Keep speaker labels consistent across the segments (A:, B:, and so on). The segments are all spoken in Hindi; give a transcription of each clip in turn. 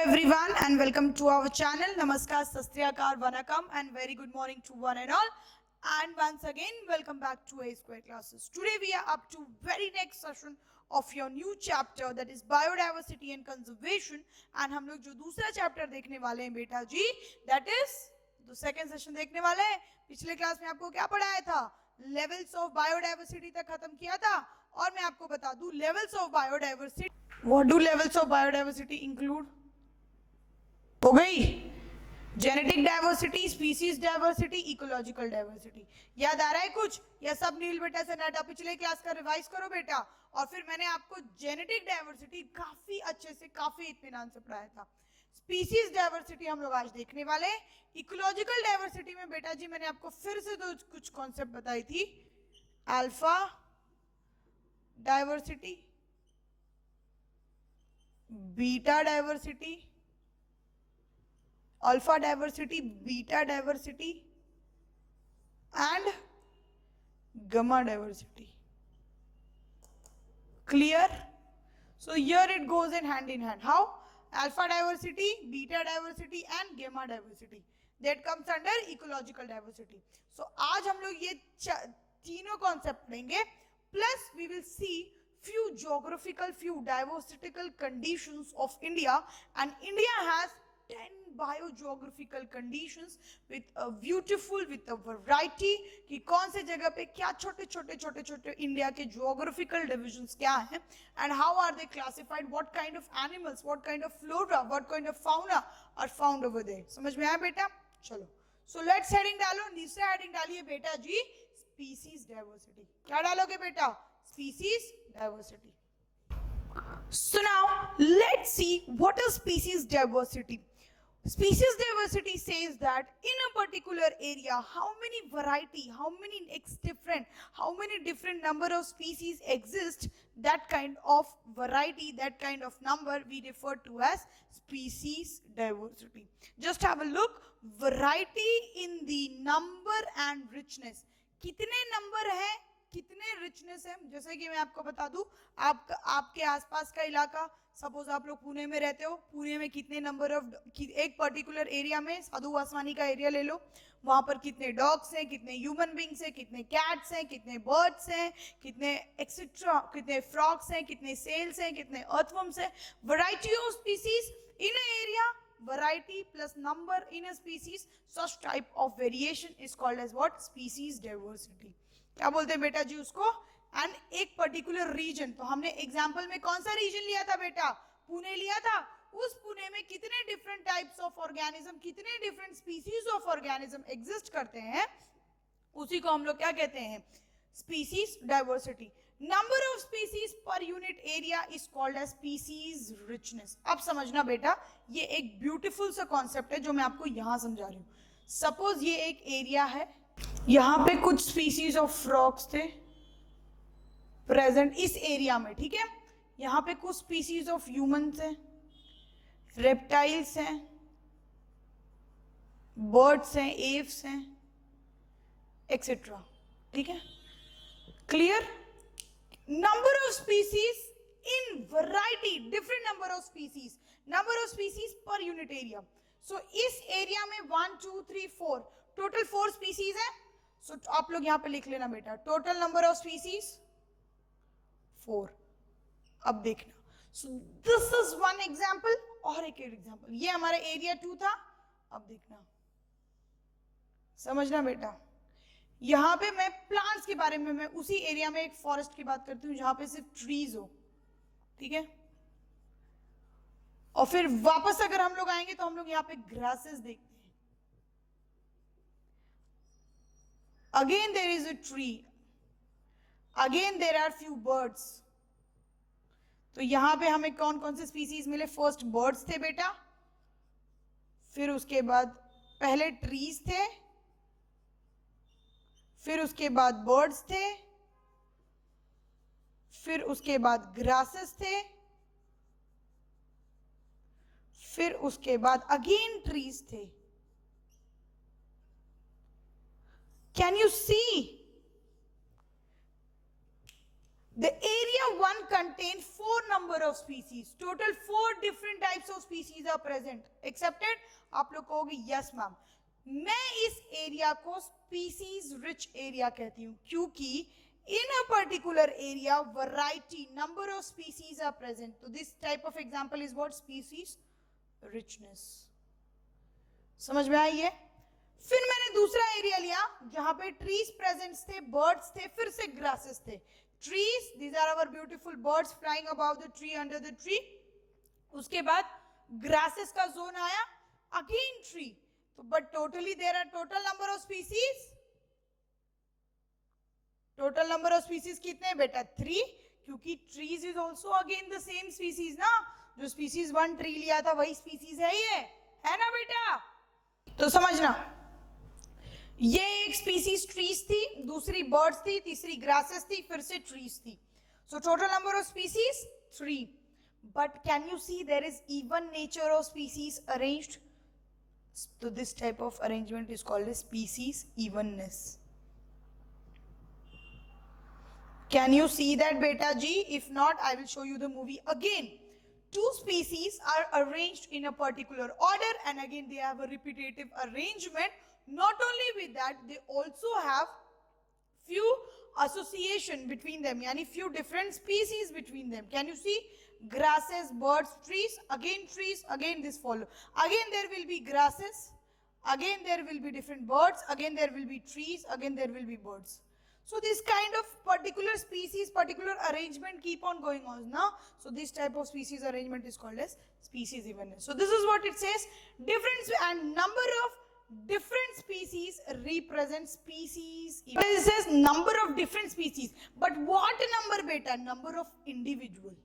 A: everyone and welcome to our channel. Namaskar, Sat Sri Akal, Vanakkam and very good morning to one and all. And once again, welcome back to A Square Classes. Today we are up to very next session of your new chapter, that is biodiversity and conservation. And हम लोग जो दूसरा chapter देखने वाले हैं बेटा जी, that is तो second session देखने वाले हैं. पिछले क्लास में आपको क्या पढ़ाया था? Levels of biodiversity तक खत्म किया था. और मैं आपको बता दूं levels of biodiversity. What do levels of biodiversity include? हो गई genetic diversity, species diversity, ecological diversity. याद आ रहा है कुछ? या सब नील बेटा से नाटा पिछले क्लास का रिवाइज करो बेटा. और फिर मैंने आपको जेनेटिक डाइवर्सिटी काफी अच्छे से, काफी इत्मीनान से पढ़ाया था. स्पीसीज डाइवर्सिटी हम लोग आज देखने वाले हैं. इकोलॉजिकल डाइवर्सिटी में बेटा जी मैंने आपको फिर से तो कुछ कॉन्सेप्ट बताई थी. Alpha diversity, beta diversity, alpha diversity, beta diversity and gamma diversity. Clear? So here it goes in hand. How? Alpha diversity, beta diversity and gamma diversity, that comes under ecological diversity. So आज हम लोग ये तीनों concept पढ़ेंगे, plus we will see few geographical, few diversical conditions of India, and India has 10 biogeographical conditions with a beautiful, with a variety कि कौन से जगह पे क्या छोटे छोटे इंडिया के geographical divisions क्या हैं, and how are they classified, what kind of animals, what kind of flora, what kind of fauna are found over there. समझ में आया बेटा? चलो, so let's heading डालो. दूसरा heading डालिए बेटा जी, species diversity. क्या डालोगे बेटा? Species diversity. So now let's see what is species diversity. Species diversity says that in a particular area, how many variety, how many different number of species exist, that kind of variety, that kind of number we refer to as species diversity. Just have a look, variety in the number and richness. कितने number है, कितने richness है. जैसे कि मैं आपको बता दूं, आपके आसपास का इलाका, सपोज आप लोग पुणे में रहते हो, पुणे में कितने नंबर ऑफ, एक पर्टिकुलर एरिया में साधु वासवानी का एरिया ले लो, वहां पर कितने डॉग्स हैं, कितने ह्यूमन बींग्स हैं, कितने कैट्स हैं, कितने बर्ड्स हैं, कितने एक्सेट्रा, कितने फ्रॉग्स हैं, कितने सेल्स हैं, कितने अर्थवर्म्स हैं. Variety of species in a area, variety plus number in a species, such type of variation is called as what? Species diversity. क्या बोलते हैं बेटा जी उसको? एंड एक पर्टिकुलर रीजन, तो हमने एग्जांपल में कौन सा रीजन लिया था बेटा? पुणे लिया था. उस पुणे में कितने डिफरेंट टाइप्स ऑफ ऑर्गेनिज्म, कितने different species of organism exist करते हैं, उसी को हम लोग क्या कहते हैं? Species diversity. Number of species per unit area is called as species richness. अब समझना बेटा, ये एक ब्यूटीफुल सा कॉन्सेप्ट है जो मैं आपको यहां समझा रही हूं. सपोज ये एक एरिया है, यहां पे कुछ स्पीसीज ऑफ फ्रॉग्स थे प्रेजेंट इस एरिया में, ठीक है. यहां पे कुछ स्पीसीज ऑफ ह्यूमंस हैं, रेप्टाइल्स हैं, बर्ड्स हैं, एव्स हैं, एक्सेट्रा. ठीक है, clear? Number of species in variety, different number of species per unit area. So इस एरिया में 1 2 3 4 टोटल 4 स्पीसीज है. सो आप लोग यहां पे लिख लेना बेटा, टोटल नंबर ऑफ स्पीसीज 4. अब देखना, सो दिस इज वन एग्जांपल. और एक एग्जांपल, ये हमारा एरिया 2 था. अब देखना, समझना बेटा, यहां पे मैं प्लांट्स के बारे में, मैं उसी एरिया में एक फॉरेस्ट की बात करती हूँ जहां पे सिर्फ ट्रीज हो, ठीक है. और फिर वापस अगर हम लोग आएंगे तो हम लोग यहाँ पे ग्रासेस देखते हैं. Again there is a tree, again there are few birds. तो यहां पे हमें कौन कौन से स्पीसीज मिले? फर्स्ट बर्ड्स थे बेटा, फिर उसके बाद पहले ट्रीज थे, फिर उसके बाद बर्ड्स थे, फिर उसके बाद ग्रासेस थे, फिर उसके बाद अगेन ट्रीज थे. Can you see? The area 1 contained 4 number number of species. Total 4 different types of species are present. Accepted? आप लोग कहोगे yes ma'am. मैं इस एरिया को स्पीसीज रिच एरिया कहती हूँ क्योंकि in a particular area variety number of species are present. So this type of example is what? Species richness. समझ में आई है? फिर मैंने दूसरा एरिया लिया जहां पे ट्रीज प्रेजेंट थे, बर्ड्स थे, फिर से ग्रासेस थे. Trees, these are our beautiful birds flying above the tree, under the tree. उसके बाद ग्रासेस का जोन आया, अगेन ट्री. तो but totally there are total number of species. Total number of species कितने बेटा? 3. क्योंकि trees is also again the same species ना. जो स्पीसीज 1 ट्री लिया था वही स्पीसीज है ये, है ना बेटा? तो समझना, ये एक स्पीसीज ट्रीज थी, दूसरी बर्ड्स थी, तीसरी ग्रासेस थी, फिर से ट्रीज थी. So total number of species 3. But can you see there is even nature of species arranged. So this type of arrangement is called as species evenness. Can you see that beta ji? If not, I will show you the movie again. 2 species are arranged in a particular order and again they have a repetitive arrangement. Not only with that, they also have few association between them, yani few different species between them. Can you see? Grasses, birds, trees, again this follow. Again there will be grasses, again there will be different birds, again there will be trees, again there will be birds. So this kind of particular species, particular arrangement keep on going on now. So this type of species arrangement is called as species evenness. So this is what it says. Difference and number of different species represent species. It says number of different species. But what number beta? Number of individual.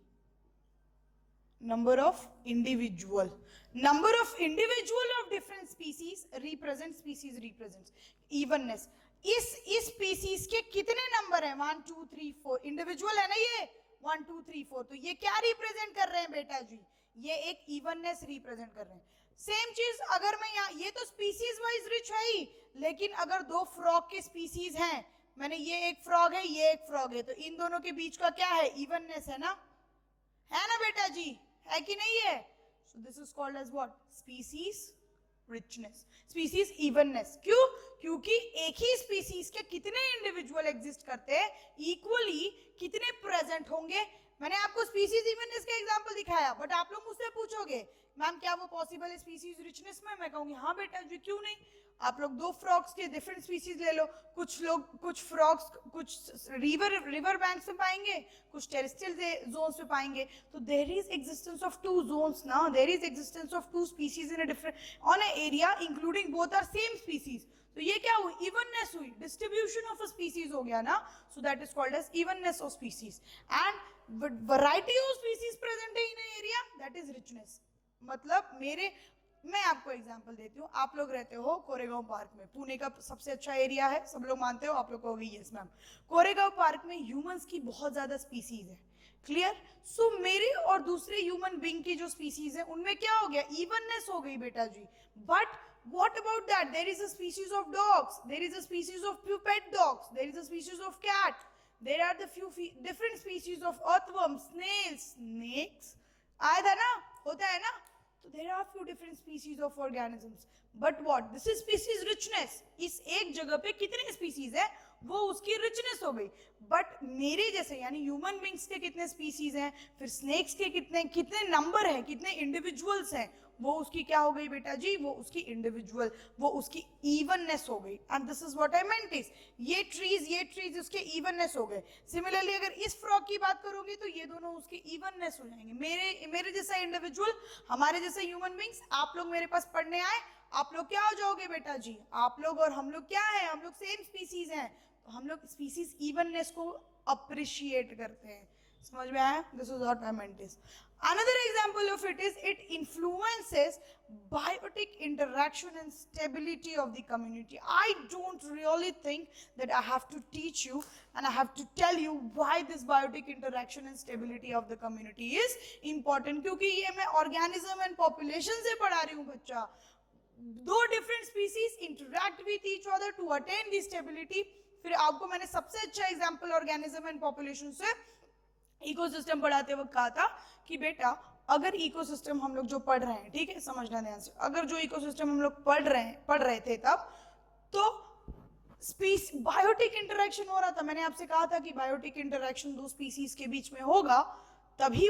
A: Number of individual. Number of individual of different species represent species represents evenness. इस स्पीसीज के कितने नंबर हैं? 1 2 3 4. इंडिविजुअल है ना ये 1 2 3 4. तो ये क्या रिप्रेजेंट कर रहे हैं बेटा जी? ये एक इवननेस रिप्रेजेंट कर रहे हैं. सेम चीज अगर मैं यहाँ, ये तो स्पीसीज वाइज रिच है ही, लेकिन अगर 2 फ्रॉग के स्पीसीज हैं, मैंने ये एक फ्रॉग है, ये एक फ्रॉग है, तो इन दोनों के बीच का क्या है? इवननेस है ना, है ना बेटा जी? है कि नहीं है? So this is called as what? Species richness, species evenness. क्यों? क्योंकि एक ही स्पीसीज के कितने इंडिविजुअल एग्जिस्ट करते हैं, इक्वली कितने प्रेजेंट होंगे. मैंने आपको स्पीसीज इवननेस का एग्जांपल दिखाया, बट आप लोग मुझसे पूछोगे मैम क्या वो पॉसिबल है स्पीसीज रिचनेस में? मैं कहूंगी हाँ बेटा जी, क्यों नहीं. आप लोग 2 फ्रॉग्स के डिफरेंट स्पीसीज ले लो. कुछ लोग कुछ फ्रॉग्स कुछ रिवर बैंक्स में पाएंगे, कुछ टेरेस्ट्रियल जोन्स में पाएंगे. तो there is existence of 2 zones ना, there is existence of 2 species in a different on a area including both are same species. तो ये क्या हुई? इवननेस हुई, डिस्ट्रीब्यूशन ऑफ अ स्पीसीज हो गया ना. So that is called as evenness of species. And variety of species present in a area, that is richness. मतलब मैं आपको एग्जांपल देती हूँ. आप लोग रहते हो कोरेगांव पार्क में, पुणे का सबसे अच्छा एरिया है, सब लोग मानते हो, आप लोग कहोगे यस मैम. कोरेगांव पार्क में ह्यूमंस की बहुत ज्यादा स्पीसीज है. क्लियर? सो मेरे और दूसरे ह्यूमन बीइंग की जो स्पीसीज है उनमें क्या हो गया? इवननेस हो गई बेटा जी. But what about that? There is a species of dogs, there is a species of few pet dogs, there is a species of cat, there are the few different species of earthworms, snakes आया था ना, होता है ना. तो there are few different species of organisms. But what? This is species richness. इस एक जगह पे कितने स्पीसीज है, वो उसकी रिचनेस हो गई. बट मेरे जैसे यानी ह्यूमन बींग्स के कितने स्पीसीज हैं, फिर स्नेक्स के कितने नंबर हैं, कितने इंडिविजुअल्स हैं, वो उसकी क्या हो गई बेटा जी? वो उसकी इंडिविजुअल, वो उसकी इवननेस हो गई. And this is what I meant is, ये ट्रीज उसके इवननेस हो गए. सिमिलरली अगर इस फ्रॉग की बात करोगे तो ये दोनों उसके इवननेस हो जाएंगे. मेरे जैसा इंडिविजुअल, हमारे जैसे ह्यूमन बींग्स, आप लोग मेरे पास पढ़ने आए, आप लोग क्या हो जाओगे बेटा जी? आप लोग और हम लोग क्या है? हम लोग सेम स्पीसीज हैं. तो हम लोग स्पीसीज इवननेस को अप्रिशिएट करते हैं. समझ में आया? This is what I meant is. Another example of it is it influences biotic interaction and stability of the community. I don't really think that I have to teach you and I have to tell you why this biotic interaction and stability of the community is important. क्योंकि ये मैं organism and population से पढ़ा रही हूँ बच्चा. 2 different species interact with each other to attain the stability. फिर आपको मैंने सबसे अच्छा example organism and population से इकोसिस्टम पढ़ाते वक्त कहा था कि बेटा अगर इकोसिस्टम हम लोग जो पढ़ रहे हैं, ठीक है, समझना ध्यान से, अगर जो इकोसिस्टम हम लोग पढ़ रहे थे तब, तो बायोटिक इंटरेक्शन हो रहा था। मैंने आपसे कहा था कि बायोटिक इंटरेक्शन दो स्पीसीज के बीच में होगा, तभी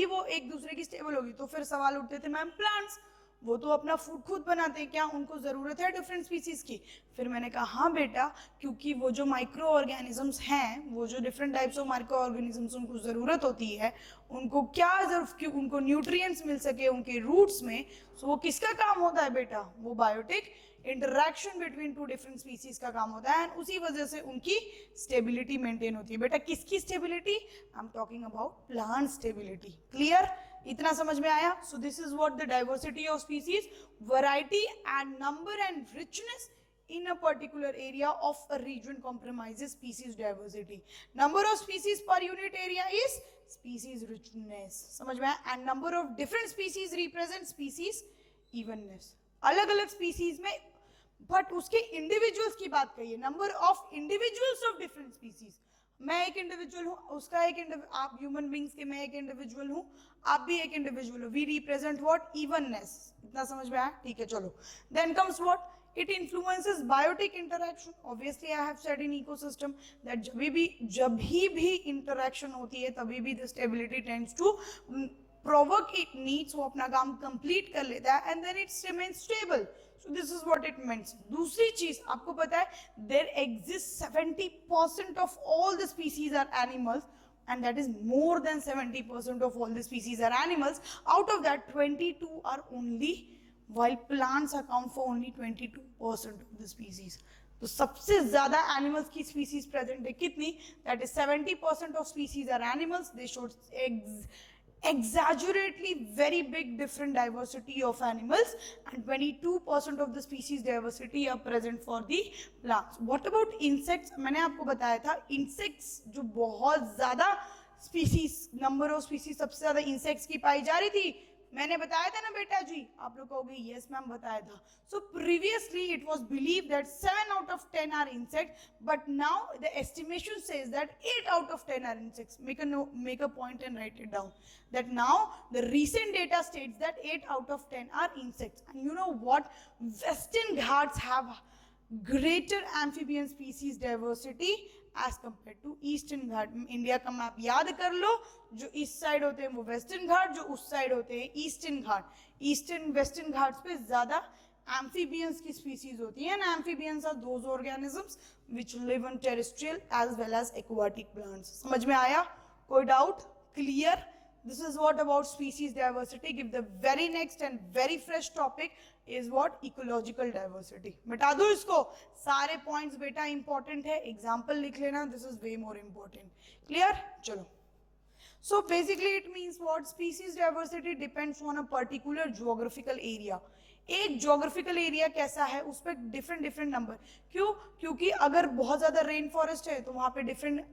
A: वो एक दूसरे की स्टेबल होगी। तो फिर सवाल उठते थे मैम प्लांट्स, वो तो अपना फूड खुद बनाते हैं, क्या उनको जरूरत है डिफरेंट स्पीसीज की? फिर मैंने कहा हाँ बेटा, क्योंकि वो जो माइक्रो ऑर्गेनिजम्स हैं, वो जो different types of micro organisms, उनको जरूरत होती है, उनको क्या जरूरत, उनको न्यूट्रिएंट्स मिल सके उनके रूट्स में, सो वो किसका काम होता है बेटा? वो biotic interaction between two different species का काम होता है, एंड उसी वजह से उनकी स्टेबिलिटी मेंटेन होती है। बेटा किसकी stability? I am talking about plant stability. Clear? इतना समझ में आया? सो this is what the diversity of species, variety and number and richness in a particular area of a region compromises species diversity. Number of species per unit area is species richness. समझ में आया? And number of different species represent species evenness. अलग अलग स्पीसीज में, बट उसके इंडिविजुअल्स की बात करिए, number of individuals of different species. मैं एक इंडिविजुअल हूँ, उसका एक आप ह्यूमन बींग्स के, मैं एक इंडिविजुअल हूँ, आप भी एक इंडिविजुअल हो। We represent what? इवननेस। इतना समझ में आया? ठीक है, चलो। Then comes what? It influences biotic interaction. Obviously, I have said in ecosystem that जब भी interaction होती है, तभी भी the stability tends to provoke it needs, वो अपना काम complete कर लेता है, and then it remains stable. So this is what it means. दूसरी चीज आपको पता है, there exists 70% of all the species are animals, and that is more than 70% of all the species are animals. Out of that, 22 are only, while plants account for only 22% of the species. तो सबसे ज्यादा एनिमल्स की स्पीसीज प्रेजेंट है कितनी? That is 70% of species are animals. They showed exaggerately very big different diversity of animals, and 22% of the species diversity are present for the plants. What about insects? मैंने आपको बताया था insects जो बहुत ज्यादा स्पीसीज, नंबर ऑफ स्पीसीज सबसे ज्यादा इंसेक्ट्स की पाई जा रही थी, मैंने बताया था ना बेटा जी? आप लोग कहोगे यस मैम बताया था. So previously it was believe that 7 out of 10 are insect, but now the estimation says that 8 out of 10 are insects. Make a point and write it down that now the recent data states that 8 out of 10 are insects. And you know what? Western Ghats have greater amphibian species diversity as compared to Eastern Ghat. India का मैप याद कर लो, जो इस साइड होते हैं वो वेस्टर्न घाट, जो उस साइड होते हैं ईस्टर्न घाट. ईस्टर्न वेस्टर्न घाट्स पे ज्यादा amphibians की species होती हैं, and amphibians are those organisms which live on terrestrial as well as aquatic plants. समझ में आया? कोई doubt? Clear? This is what about species diversity. Give the very next and very fresh topic is what? Ecological diversity. मिटा दो इसको. सारे points बेटा important है. Example लिख लेना. This is way more important. Clear? चलो. So basically it means what? Species diversity depends on a particular geographical area. एक geographical area कैसा है, उस पर different number. क्यों? क्योंकि अगर बहुत ज़्यादा rain forest है तो वहाँ पे different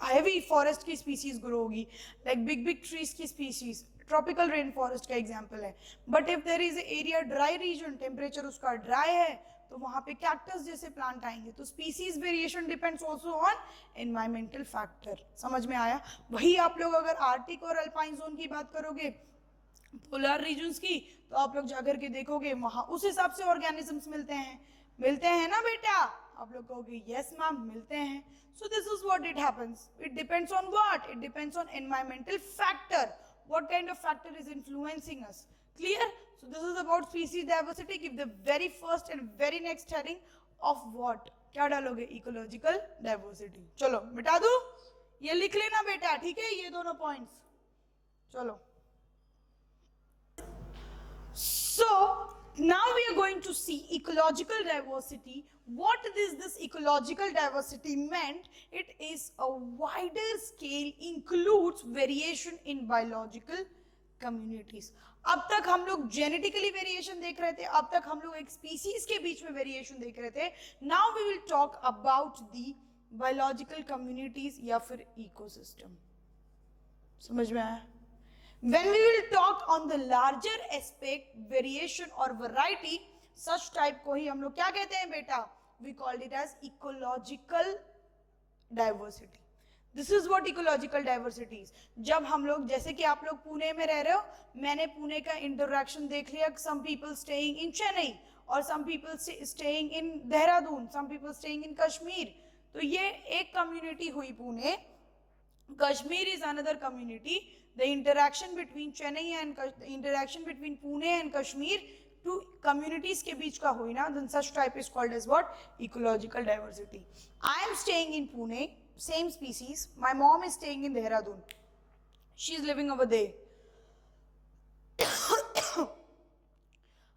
A: heavy forest की species grow होगी, like big trees की species. ट्रॉपिकल रेन फॉरेस्ट का एग्जाम्पल है. But if there is area dry region, temperature उसका ड्राई है, तो वहां पे कैक्टस जैसे प्लांट आएंगे. तो species variation depends also on environmental factor. समझ में आया? वही आप लोग अगर आर्टिक और अल्पाइन जोन की बात करोगे, पोलर रीजन्स की, तो आप लोग जाकर के देखोगे वहां उस हिसाब से ऑर्गेनिजम्स मिलते हैं ना बेटा? आप लोग कहोगे यस मैम मिलते हैं. सो this is what it happens. It depends on what? It depends on environmental factor. What kind of factor is influencing us? Clear? So this is about species diversity. Give the very first and very next heading of what? क्या डालोगे? Ecological diversity. चलो मिटा दो, ये लिख लेना बेटा, ठीक है? ये दोनों points. चलो. So now we are going to see ecological diversity. What is this ecological diversity meant? It is a wider scale, includes variation in biological communities. अब तक हम लोग जेनेटिकली वेरिएशन देख रहे थे, अब तक हम लोग एक स्पीसीज के बीच में वेरिएशन देख रहे थे. Now we will talk about the biological communities या फिर इकोसिस्टम. समझ में आया? When we will talk on the larger aspect, variation or variety, such type को ही हम लोग क्या कहते हैं बेटा? We called it as ecological diversity. This is what ecological diversity is. जब हम लोग, जैसे कि आप लोग पुणे में रह रहे हो, मैंने पुणे का इंटरेक्शन देख लिया, some people staying in Chennai और some people staying in Dehradun, some people staying in Kashmir, तो ये एक कम्युनिटी हुई Pune. Kashmir is another community. The interaction between Chennai and interaction between Pune and Kashmir, two communities के बीच का हुई ना, then such type is called as what? Ecological diversity. I am staying in Pune, same species. My mom is staying in Dehradun. She is living over there.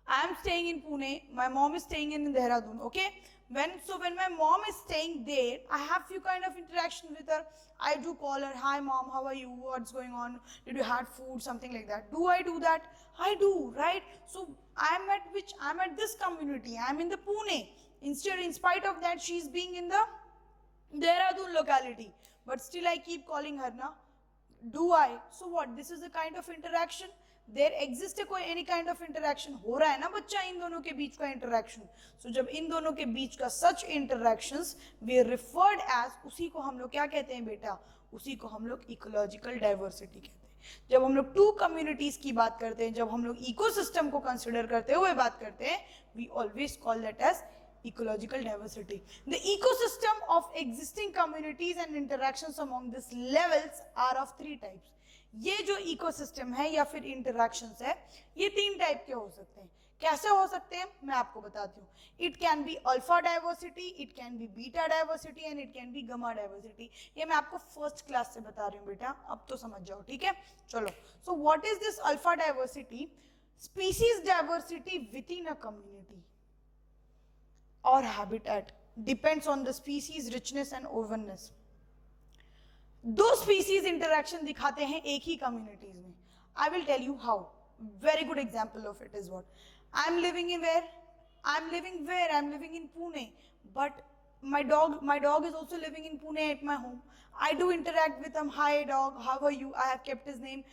A: I am staying in Pune. My mom is staying in Dehradun. Okay. When my mom is staying there, I have few kind of interaction with her. I do call her, hi mom, how are you? What's going on? Did you have food? Something like that. Do I do that? I do, right? So I'm at this community. I'm in the Pune. Instead, in spite of that, she's being in the Dehradun locality. But still, I keep calling her now. Do I? So what? This is a kind of interaction. There exist कोई एनी काइंड ऑफ इंटरेक्शन हो रहा है ना बच्चा, इन दोनों के बीच का इंटरेक्शन। सो जब इन दोनों के बीच का सच इंटरेक्शंस वी रिफर्ड एज, उसी को हम लोग क्या कहते हैं बेटा? उसी को हम लोग इकोलॉजिकल डाइवर्सिटी कहते हैं। जब हम लोग टू कम्युनिटीज की बात करते हैं, जब हम लोग इकोसिस्टम को कंसिडर करते हुए बात करते हैं, we always call that as ecological diversity. The ecosystem of existing communities and interactions among these levels are of three types. ये जो इकोसिस्टम है या फिर इंटरैक्शंस है, ये तीन टाइप के हो सकते हैं। कैसे हो सकते हैं मैं आपको बताती हूँ। It can be alpha diversity, it can be beta diversity and it can be गमा डाइवर्सिटी। ये मैं आपको फर्स्ट क्लास से बता रही हूँ बेटा, अब तो समझ जाओ, ठीक है? चलो, so what is this alpha diversity? Species diversity with in a community or habitat depends on the species richness and openness. दो species interaction दिखाते हैं एक ही communities में। I will tell you how. Very good example of it is what? I'm living in where? I'm living in Pune, but my dog is also living in Pune at my home. I do interact with him. Hi dog, how are you? I have kept his name.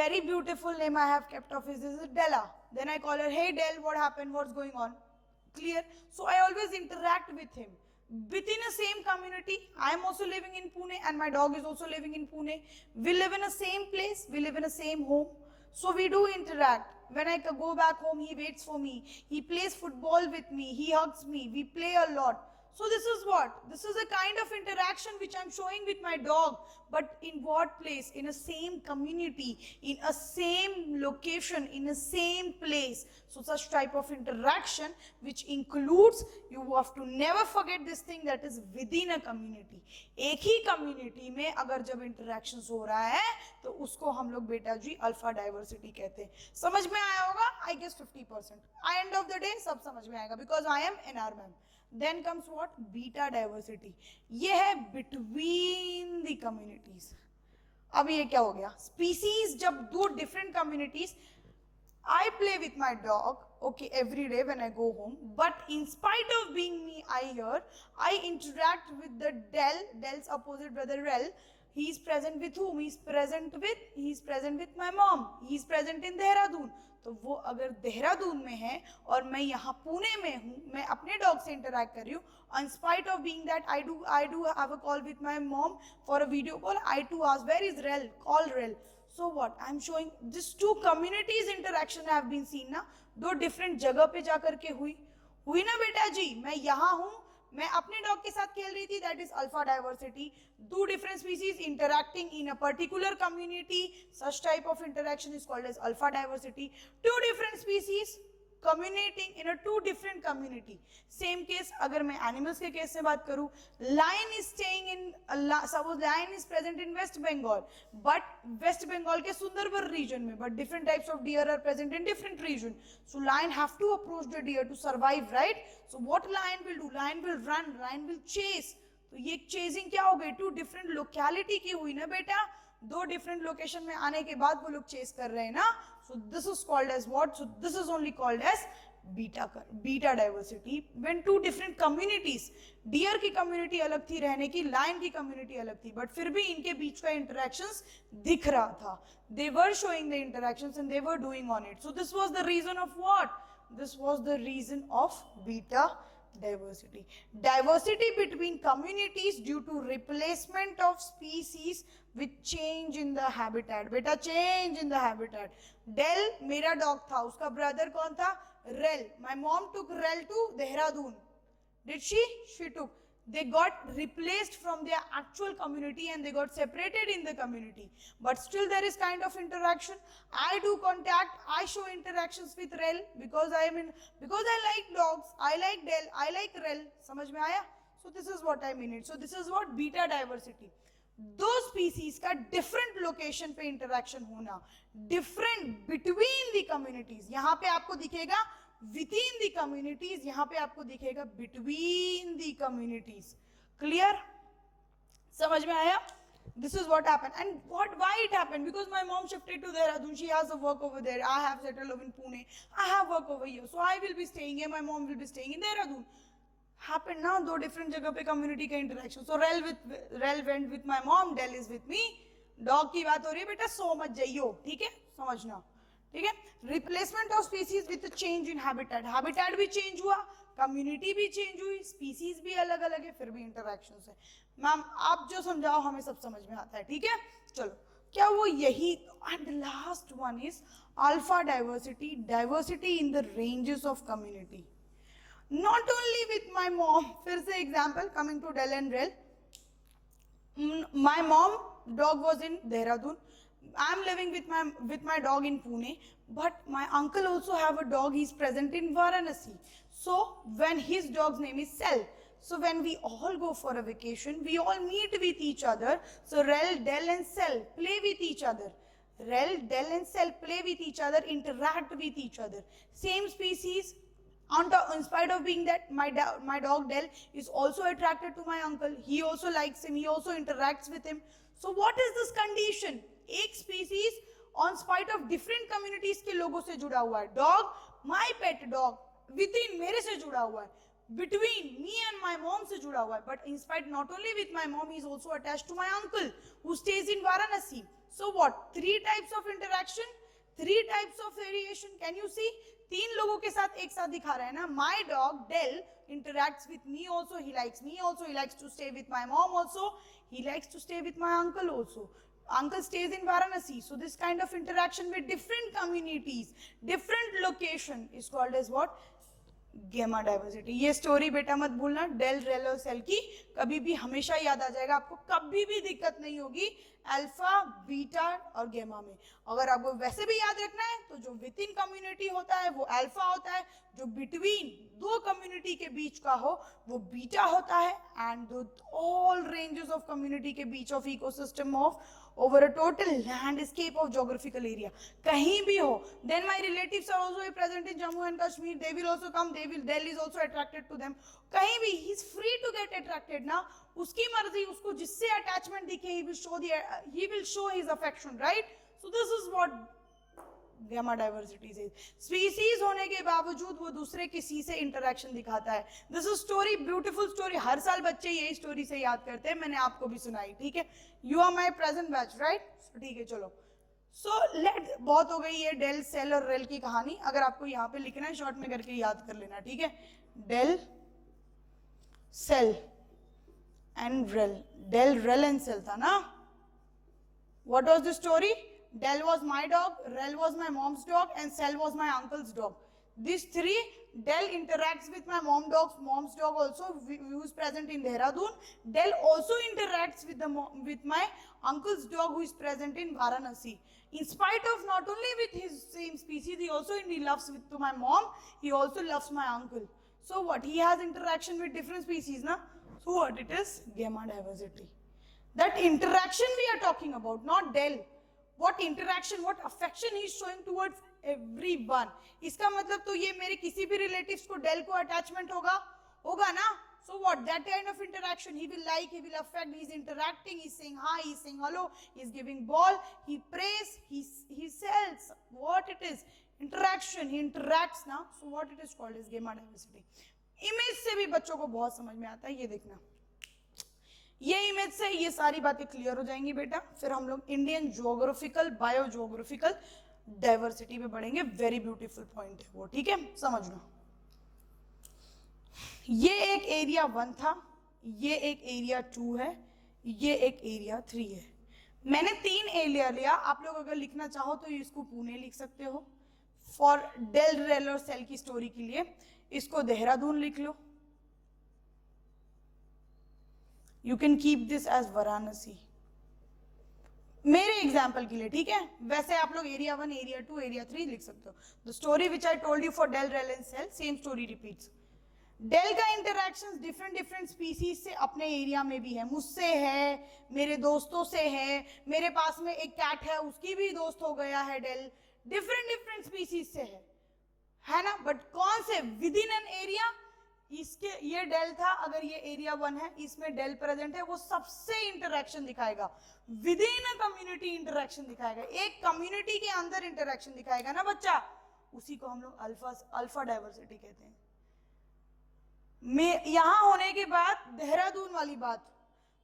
A: Very beautiful name I have kept of his. This is Della. Then I call her, hey Del, what happened? What's going on? Clear? So I always interact with him. Within a same community, I am also living in Pune and my dog is also living in Pune. We live in a same place, we live in a same home. So we do interact. When I go back home, he waits for me. He plays football with me. He hugs me. We play a lot. So this is what? This is a kind of interaction which I'm showing with my dog. But in what place? In a same community, in a same location, in a same place. So such type of interaction which includes, you have to never forget this thing, that is within a community. एक ही community में अगर जब interactions हो रहा है तो उसको हम लोग बेटा जी अल्फा डाइवर्सिटी कहते हैं। समझ में आया होगा? I guess 50%. End of the day सब समझ में आएगा because I am NR ma'am. Then comes what? Beta diversity. ये है between the communities. अब ये क्या हो गया? Species जब दो different communities, I play with my dog, okay, every day when I go home. But in spite of being me, I interact with the Del's opposite brother Rel. He is present with whom? He is present with my mom. He is present in Dehradun. तो वो अगर देहरादून में है और मैं यहाँ पुणे में हूँ, मैं अपने डॉग से इंटरैक्ट कर रही हूँ, in spite of being that I do have a call with my mom for a video call, I too ask where is Rel, call Rel. So what? I'm showing this two communities interaction have been seen ना, दो different जगह पे जा करके हुई ना बेटा जी। मैं यहाँ हूँ, मैं अपने डॉग के साथ खेल रही थी, that is alpha diversity. Two different species interacting in a particular community, such type of interaction is called as alpha diversity. Two different species communicating in a two different community. Same case अगर मैं animals के case से बात करूँ, lion is staying in, suppose lion is present in West Bengal, but West Bengal के सुंदरबन region में, but different types of deer are present in different region. So lion have to approach the deer to survive, right? So what lion will do? Lion will run, lion will chase. तो ये chasing क्या हो गई? Two different locality की हुई ना बेटा, दो different location में आने के बाद वो लोग chase कर रहे हैं ना. So this is called as what? So this is only called as beta diversity. When two different communities, deer की community अलग थी रहने की, lion की community अलग थी, but फिर भी इनके बीच का interactions दिख रहा था. They were showing the interactions and they were doing on it. So this was the reason of what? This was the reason of beta diversity. Diversity between communities due to replacement of species with change in the habitat. बेटा change in the habitat. Del मेरा dog था, उसका brother कौन था? Rel. My mom took Rel to Dehradun. Did she? She took. They got replaced from their actual community and they got separated in the community. But still there is kind of interaction. I do contact, I show interactions with Rel because I like dogs, I like Del, I like Rel. समझ में आया? So this is what I mean it. So this is what beta diversity. दो species का different location पे interaction होना, different between the communities. यहाँ पे आपको दिखेगा within the communities, यहाँ पे आपको दिखेगा between the communities. Clear? समझ में आया? This is what happened. And why it happened? Because my mom shifted to Dehradun. She has a work over there. I have settled over in Pune. I have work over here. So I will be staying here. My mom will be staying in Dehradun. Happened ना, दो different जगह पे community का interaction. So Rel went with my mom. Del is with me. Dog की बात हो रही है बेटा, सो मत जाइयो, ठीक है? समझना. ठीक है? Replacement of species with change in habitat. Habitat भी चेंज हुआ, कम्युनिटी भी चेंज हुई, स्पीसीज भी अलग अलग है, फिर भी इंटरैक्शन है. मैम आप जो समझाओ हमें सब समझ में आता है, ठीक है? चलो, क्या वो यही. And last one is alpha diversity. Diversity in the ranges of community. Not only with my mom. फिर से example coming to dale and rail. My mom dog was in Dehradun. I am living with my dog in Pune, but my uncle also have a dog. He's present in Varanasi. So when his dog's name is Sel, so when we all go for a vacation, we all meet with each other. So Rel, Del and Sel play with each other. Rel, Del and Sel play with each other, interact with each other. Same species. In spite of being that, my dog Del is also attracted to my uncle. He also likes him. He also interacts with him. So what is this condition? एक species on spite of different communities के लोगों से जुड़ा हुआ है. Dog, my pet dog, within मेरे से जुड़ा हुआ है. Between me and my mom से जुड़ा हुआ है. But in spite not only with my mom, he is also attached to my uncle who stays in Varanasi. So what? 3 types of interaction, 3 types of variation. Can you see? 3 लोगों के साथ एक साथ दिखा रहा है ना. My dog Del interacts with me also. He likes me also. He likes to stay with my mom also. He likes to stay with my uncle also. Uncle stays in Varanasi. So this kind of interaction with different communities, different location is called as what? Gamma diversity. ये स्टोरी बेटा मत भूलना. डेल, रेल और सेल की कभी भी हमेशा याद आ जाएगा. आपको कभी भी दिक्कत नहीं होगी अल्फा, बीटा और गेमा में. अगर आपको वैसे भी याद रखना है तो जो विद इन कम्युनिटी होता है वो अल्फा होता है, जो बिटवीन दो कम्युनिटी के बीच का हो वो बीटा होता है, and all ranges of community के बीच of ecosystem of over a total landscape of geographical area. कहीं भी हो. Then my relatives are also present in Jammu and Kashmir. They will also come. Delhi is also attracted to them. कहीं भी he is free to get attracted ना. उसकी मर्जी, उसको जिससे attachment दिखे, he will show his affection, right? So this is what gamma diversity is. Species होने के बावजूद वो दूसरे किसी से interaction दिखाता है. This is story, beautiful story. हर साल बच्चे यही story से याद करते हैं. मैंने आपको भी सुनाई, ठीक है? You are my present batch, right? So, ठीक है, चलो. So बहुत हो गई ये डेल, सेल और रेल की कहानी. अगर आपको यहाँ पे लिखना है शॉर्ट में करके याद कर लेना, ठीक है? Dale, sail and rail. Dale, rail and sail था ना. What was the story? Del was my dog, Rel was my mom's dog, and Sel was my uncle's dog. These 3, Del interacts with my mom's dog also, who is present in Dehradun. Del also interacts with my uncle's dog who is present in Varanasi. In spite of not only with his same species, he loves to my mom, he also loves my uncle. So what? He has interaction with different species, na? So what it is? Gamma diversity. That interaction we are talking about, not Del. What interaction, what affection he is showing towards everyone. इसका मतलब तो ये मेरे किसी भी relatives को Del को attachment होगा ना. So what? That kind of interaction, he will like, he will affect, he is interacting, he is saying hi, he is saying hello, he is giving ball, he prays, he sells. What it is? Interaction, he interacts ना. So what it is called is gamma diversity. Image से भी बच्चों को बहुत समझ में आता है, ये देखना. ये इमेज से ये सारी बातें क्लियर हो जाएंगी बेटा. फिर हम लोग Indian geographical, bio geographical diversity पे बढ़ेंगे. वेरी ब्यूटीफुल पॉइंट है वो, ठीक है? समझ लो. ये एक एरिया 1 था, ये एक एरिया 2 है, ये एक एरिया 3 है। मैंने 3 एरिया लिया, आप लोग अगर लिखना चाहो तो इसको पुणे लिख सकते हो फॉर डेल रेल और सेल की स्टोरी के लिए, इसको देहरादून लिख लो, you can keep this as Varanasi मेरे एग्जाम्पल के लिए, ठीक है। वैसे आप लोग एरिया 1, एरिया 2, एरिया 3 लिख सकते हो। The story which I told you for del rail and sail, same story repeats. Dale का इंटरेक्शन डिफरेंट डिफरेंट स्पीसीज से अपने एरिया में भी है, मुझसे है, मेरे दोस्तों से है, मेरे पास में एक कैट है उसकी भी दोस्त हो गया है डेल, डिफरेंट डिफरेंट स्पीसीज से है ना। बट कौन से विद इन एन एरिया, इसके ये डेल था, अगर ये एरिया 1 है, इसमें डेल प्रेजेंट है, वो सबसे इंटरेक्शन दिखाएगा, with in a community interaction दिखाएगा, एक कम्युनिटी के अंदर इंटरेक्शन दिखाएगा ना बच्चा, उसी को हम लोग अल्फा डाइवर्सिटी कहते हैं। यहां होने के बाद देहरादून वाली बात,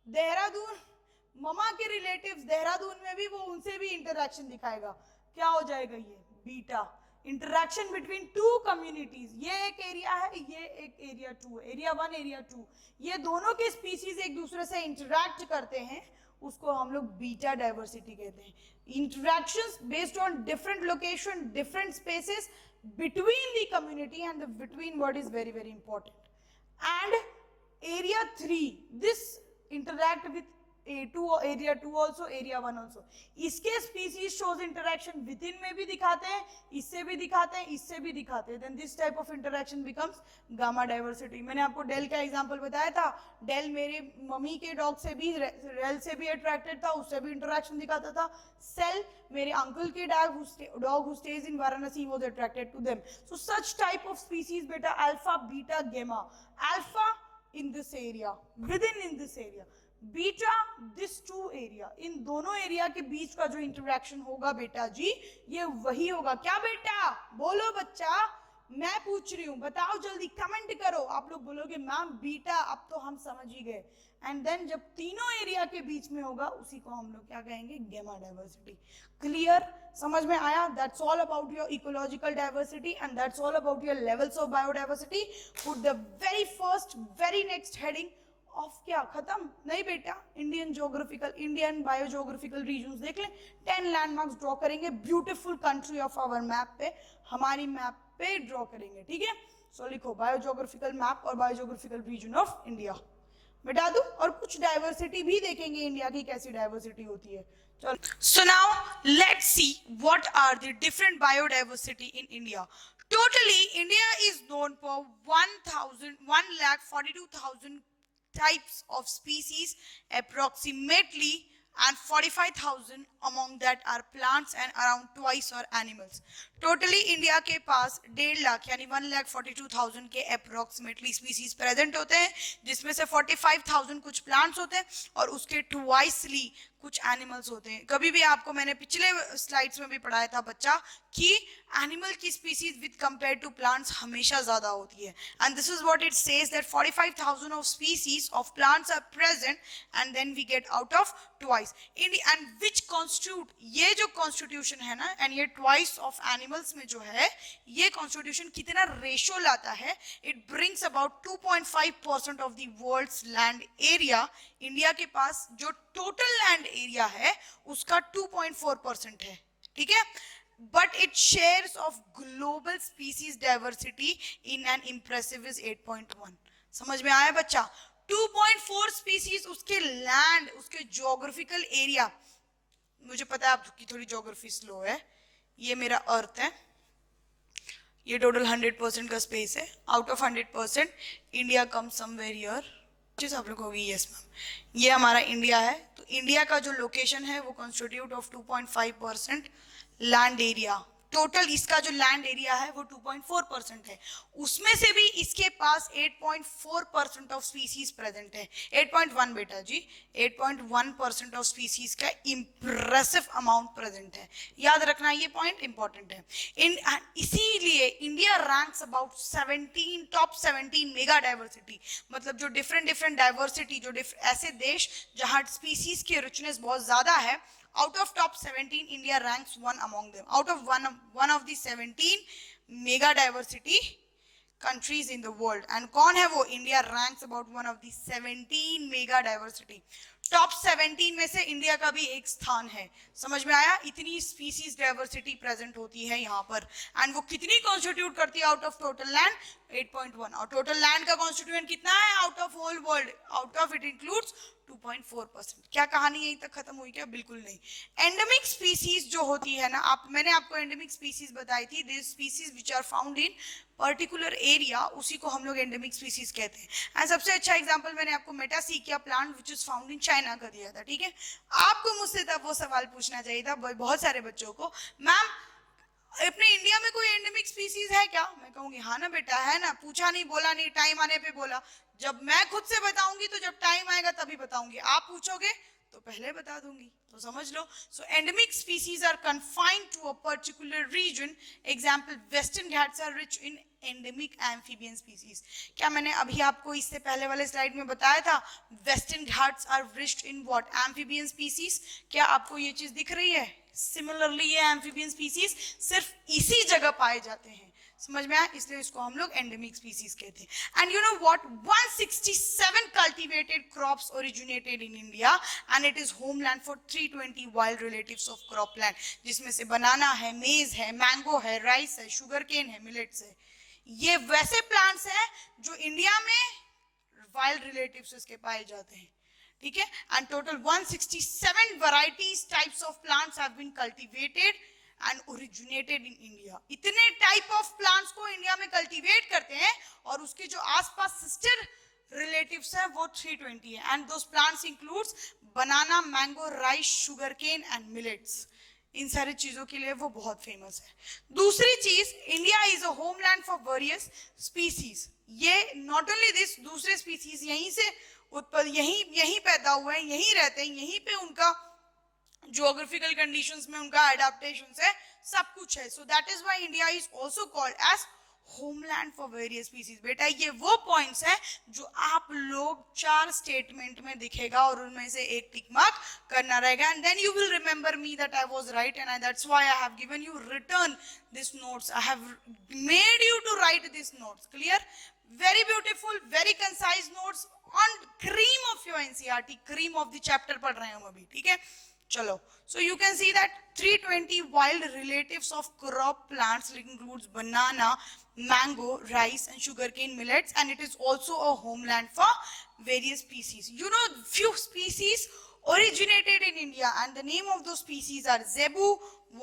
A: देहरादून ममा के रिलेटिव्स देहरादून में भी, वो उनसे भी इंटरेक्शन दिखाएगा, क्या हो जाएगा ये beta, interaction between two communities. ये एक एरिया है, ये एक एरिया 2 है, एरिया 1 एरिया 2, ये दोनों के स्पीसीज एक दूसरे से इंटरेक्ट करते हैं, उसको हम लोग बीटा डाइवर्सिटी कहते हैं। Interactions based on different location, different spaces between the community, and the between word is very very important. And area 3, this interact with A2 or area 2 also, area 1 also. इसके species shows interaction within में भी दिखाते हैं, इससे भी दिखाते हैं, इससे भी दिखाते हैं, then this type of interaction becomes gamma diversity. मैंने आपको डेल का एग्जांपल बताया था, डेल मेरे मम्मी के डॉग से भी, रेल से भी अट्रैक्टेड था, उससे भी इंटरेक्शन दिखाता था। सेल मेरे अंकल के dog who stays in Varanasi was attracted to them. So such type of species beta, alpha, beta, gamma. Alpha in this area, within in this area, beta this two area, इन दोनों एरिया के बीच का जो इंटरेक्शन होगा बेटा जी, ये वही होगा। क्या बेटा बोलो बच्चा, मैं पूछ रही हूँ, बताओ जल्दी, कमेंट करो। आप लोग बोलोगे मैम बीटा, अब तो हम समझ ही गए। एंड देन जब तीनों एरिया के बीच में होगा, उसी को हम लोग क्या कहेंगे, गैमा डाइवर्सिटी। क्लियर, समझ में आया? That's all about your ecological diversity and that's all about your levels of biodiversity. Put the very first very next heading of क्या, खत्म नहीं बेटा, Indian geographical, Indian biogeographical regions देख लें, 10 लैंडमार्क्स ड्रॉ करेंगे beautiful country of our map पे, हमारी मैप पे ड्रॉ करेंगे, ठीक है। सो लिखो बायोजियोग्राफिकल मैप और बायोजियोग्राफिकल रीजन ऑफ इंडिया, बता दूं, और कुछ डाइवर्सिटी भी देखेंगे इंडिया की, कैसी डाइवर्सिटी होती है। चलो, so now let's see what are the different biodiversity in India. Totally India is known for 1,42,000 types of species approximately, and 45,000 among that are plants and around twice or animals. Totally India के पास 1.5 लाख यानी 1,42,000 के अप्रोक्सीमेटली स्पीसीज प्रेजेंट होते हैं, जिसमें से 45,000 कुछ प्लांट्स होते हैं और उसके ट्वाइसली कुछ एनिमल्स होते हैं। कभी भी आपको मैंने पिछले स्लाइड्स में भी पढ़ाया था बच्चा कि एनिमल की species with compare to plants हमेशा ज्यादा होती है, and this is what it says that 45,000 of species of plants are present and then we get out of twice India, and which constitute, ये जो कॉन्स्टिट्यूशन है ना, एंड ये ट्वाइस ऑफ एनिमल्स में जो है, ये कॉन्स्टिट्यूशन कितना रेशो लाता है, it brings about 2.5% of the world's land area. India के पास जो टोटल लैंड एरिया है उसका 2.4% है, ठीक है, but its shares of global species diversity in an impressive is 8.1। समझ में आया बच्चा? 2.4 स्पीसीज उसके लैंड, उसके ज्योग्राफिकल एरिया। मुझे पता है आपकी थोड़ी ज्योग्राफी स्लो है, ये मेरा अर्थ है, ये टोटल 100% का स्पेस है, out of 100% India come somewhere here, चीज आप लोग होगी यस मैम, ये हमारा इंडिया है। तो इंडिया का जो लोकेशन है वो constitute of 2.5% land area, total इसका जो लैंड एरिया है वो 2.4% है, उसमें से भी इसके पास 8.4% ऑफ स्पीसीज प्रेजेंट है, 8.1 बेटा जी, 8.1% ऑफ स्पीसीज का इंप्रेसिव अमाउंट प्रेजेंट है, याद रखना ये पॉइंट इंपॉर्टेंट है। इसीलिए India ranks about 17 top 17 mega diversity, मतलब जो डिफरेंट डाइवर्सिटी, जो ऐसे देश जहां स्पीसीज की रिचनेस बहुत ज्यादा है, out of top 17 India ranks 1 among them, out of one of the 17 mega diversity countries in the world. And कौन है वो? India ranks about one of the 17 mega diversity. Top 17 में से इंडिया का भी एक स्थान है. समझ में आया? इतनी स्पीसीज डाइवर्सिटी प्रेजेंट होती है यहाँ पर. एंड वो कितनी कॉन्स्टिट्यूट करती है आउट ऑफ टोटल लैंड? 8.1. और टोटल लैंड का कॉन्स्टिट्यूएंट कितना है out of whole world? Out of it includes 2.4%. क्या कहानी यहीं तक खत्म हुई क्या? बिल्कुल नहीं. एंडेमिक स्पीसीज जो होती है ना, मैंने आपको एंडेमिक स्पीसीज बताई थी. This species which are found in particular area, उसी को हम लोग एंडेमिक स्पीसीज कहते हैं. एंड सबसे अच्छा एग्जांपल मैंने आपको Metasequoia plant which is found in China का दिया था. ठीक है, आपको मुझसे तब वो सवाल पूछना चाहिए था बहुत सारे बच्चों को, मैम अपने इंडिया में कोई एंडेमिक स्पीसीज है क्या? मैं कहूंगी हाँ ना बेटा है ना. पूछा नहीं, बोला नहीं, टाइम आने पे बोला. जब मैं खुद से बताऊंगी तो जब टाइम आएगा तभी बताऊंगी. आप पूछोगे तो पहले बता दूंगी. तो समझ लो. So endemic species are confined to a particular region. Example, Western Ghats are rich in endemic amphibian species. क्या मैंने अभी आपको इससे पहले वाले स्लाइड में बताया था? Western Ghats are rich in what? Amphibian species. क्या आपको ये चीज दिख रही है? सिमिलरली ये एम्फीबियन स्पीसीज सिर्फ इसी जगह पाए जाते हैं. समझ में आया? इसलिए इसको हम लोग एंडेमिक स्पीसीज कहते हैं. And you know what? 167 cultivated crops originated in India and it is homeland for 320 wild relatives of cropland, जिसमें से बनाना है, मेज है, मैंगो है, राइस है, शुगर केन है, मिलेट्स है. ये वैसे प्लांट्स हैं जो इंडिया में वाइल्ड रिलेटिव्स इसके पाए जाते हैं. ठीक है, and total 167 varieties types of plants have been cultivated and originated in India. इतने टाइप ऑफ प्लांट्स को इंडिया में कल्टीवेट करते हैं और उसके जो आसपास सिस्टर रिलेटिव्स है वो 320 है. And those plants includes banana, mango, rice, sugar cane and millets. इन सारी चीजों के लिए वो बहुत फेमस है. दूसरी चीज, India is a homeland for various species. ये नॉट ओनली दिस, दूसरे स्पीसीज यहीं से उत्पन्न, यहीं पैदा हुए हैं, यहीं रहते हैं, यहीं पे उनका ज्योग्राफिकल कंडीशंस में उनका एडाप्टेशंस है, सब कुछ है. So that is why India is also called as homeland for various species. बेटा ये वो पॉइंट्स है जो आप लोग 4 स्टेटमेंट में दिखेगा और उनमें से एक टिक मार्क करना रहेगा. And then you will remember me that I was right and that's why I have given you return this notes. I have made you to write this notes. Clear? Very beautiful, very concise notes on cream of your NCERT, cream of the chapter पढ़ रहे हैं हम अभी. ठीक है, चलो. So you can see that 320 wild relatives of crop plants includes banana, mango, rice and sugarcane, millets, and it is also a homeland for various species. You know, few species originated in India and the name of those species are zebu,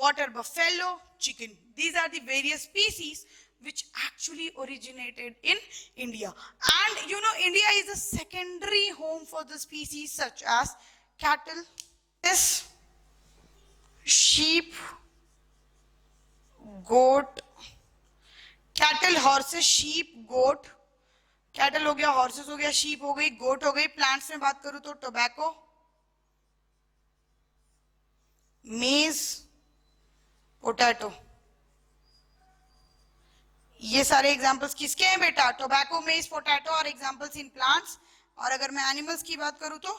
A: water buffalo, chicken. These are the various species which actually originated in India. And you know, India is a secondary home for the species such as cattle, sheep, goat, cattle, horses, sheep, goat. Cattle हो गया, हॉर्सेस हो गया, शीप हो गई, गोट हो गई. प्लांट्स में बात करूं तो टोबैको, मेज, पोटैटो. ये सारे एग्जांपल्स किसके हैं बेटा? टोबैको, मेज, पोटैटो और एग्जांपल्स इन प्लांट्स. और अगर मैं एनिमल्स की बात करूं तो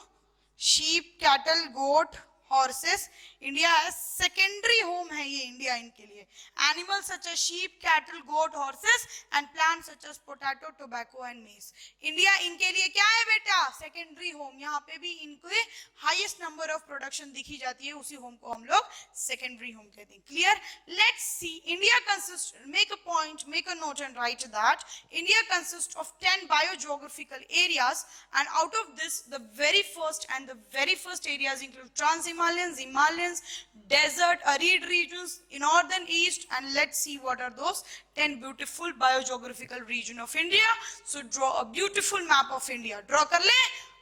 A: sheep, cattle, goat, horses. India है सेकेंडरी होम है ये इंडिया इनके लिए. Animals such as sheep, cattle, goat, horses and plants such as potato, tobacco and maize. India इनके लिए क्या है बेटा? Secondary home. यहाँ पे भी इनके हाईएस्ट नंबर ऑफ प्रोडक्शन दिखी जाती है, उसी होम को हम लोग सेकेंडरी होम कहते हैं. Clear? Let's see. India consist, make a point, make a note and right that India consist of 10 biogeographical areas and out of this the very first areas include Trans-Himalayans, Himalayans, desert, arid regions, northern east, and let's see what are those 10 beautiful biogeographical region of India. So draw a beautiful map of India. Draw कर ले.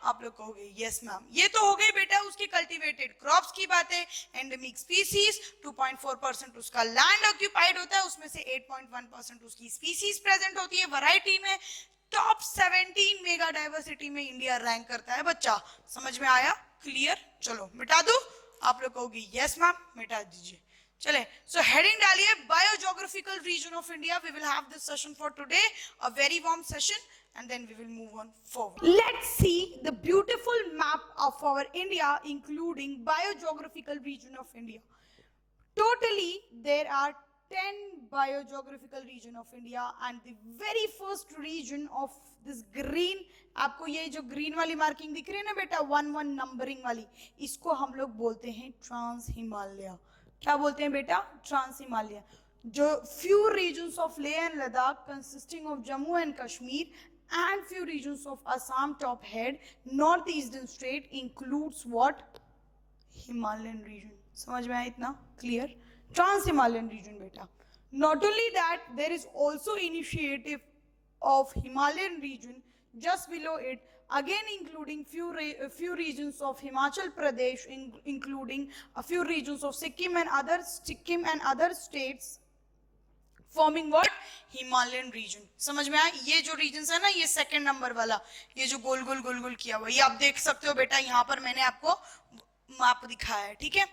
A: आप लोग कहोगे यस मैम. ये तो हो गई बेटा उसकी कल्टीवेटेड क्रॉप्स की बातें. एंडेमिक स्पीसीज 2.4% उसका लैंड ऑक्यूपाइड होता है, उसमें से 8.1% उसकी स्पीसीज प्रेजेंट होती है वैरायटी में. टॉप 17 मेगा डाइवर्सिटी में इंडिया रैंक करता है बच्चा. समझ में आया? क्लियर? चलो मिटा दो. आप लोग कहोगे यस मैम, मिटा दीजिए. चले, सो हेडिंग डालिए biogeographical region of India. We will have this session for today, a very warm session, and then we will move on forward. Let's see the beautiful map of our India including biogeographical region of India. Totally there are 10 biogeographical region of India, and the very first region of this green, आपको ये जो ग्रीन वाली मार्किंग दिख रही है ना बेटा, 1-1 नंबरिंग वाली, इसको हम लोग बोलते हैं ट्रांस हिमालय. क्या बोलते हैं बेटा? ट्रांस हिमालय. जो few regions of Leh and Ladakh consisting of Jammu and Kashmir and few regions of Assam top head northeastern state includes what? Himalayan region. समझ में आया इतना? Clear? Trans Himalayan region beta. Not only that, there is also initiative of Himalayan region just below it, again including few regions of Himachal Pradesh, including a few regions of Sikkim and other states, forming what? Himalayan region. समझ में आया? ये जो रीजन है ना, ये सेकंड नंबर वाला, ये जो गोल गोल गोल गोल किया हुआ, ये आप देख सकते हो बेटा, यहाँ पर मैंने आपको मैप दिखाया है. ठीक है.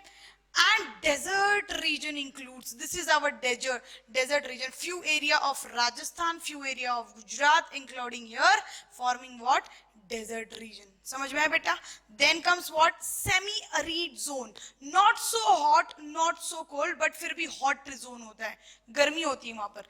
A: And desert region includes, this is our desert region, few area of Rajasthan, few area of Gujarat, including here, forming what? Desert region. समझ में आया बेटा? Then comes what? Semi-arid zone. Not so hot, not so cold, but फिर भी hot zone होता है, गर्मी होती है वहां पर.